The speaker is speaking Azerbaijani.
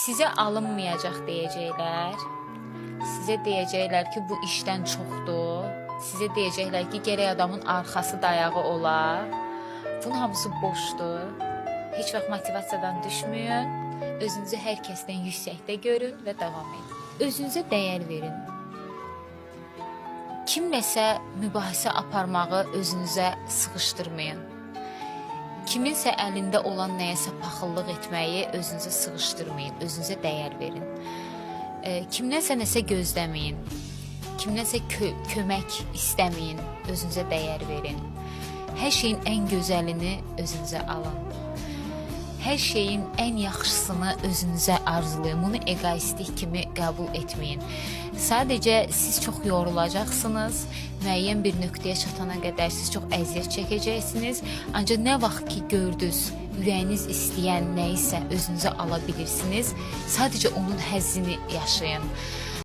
Sizə alınmayacaq deyəcəklər. Sizə deyəcəklər ki, bu işdən çoxdur. Sizə deyəcəklər ki, gərək adamın arxası dayağı olar. Bunun hamısı boşdur. Heç vaxt motivasiyadan düşməyin. Özünüzü hər kəsdən yüksəkdə görün və davam edin. Özünüzə dəyər verin. Kimləsə mübahisə aparmağı özünüzə sıxışdırmayın. Kiminsə əlində olan nəyəsə paxıllıq etməyi özünüzə sıxışdırmayın. Özünüzə dəyər verin. Kimdənsə nəsə gözləməyin. Kimdənsə kömək istəməyin. Özünüzə dəyər verin. Hər şeyin ən gözəlini özünüzə alın. Hər şeyin ən yaxşısını özünüzə arzulayın. Bunu egoistik kimi qəbul etməyin. Sadəcə siz çox yorulacaqsınız. Müəyyən bir nöqtəyə çatana qədər siz çox əziyyət çəkəcəksiniz. Ancaq nə vaxt ki gördünüz, ürəyiniz istəyən nə isə özünüzə ala bilirsiniz. Sadəcə onun həzzini yaşayın.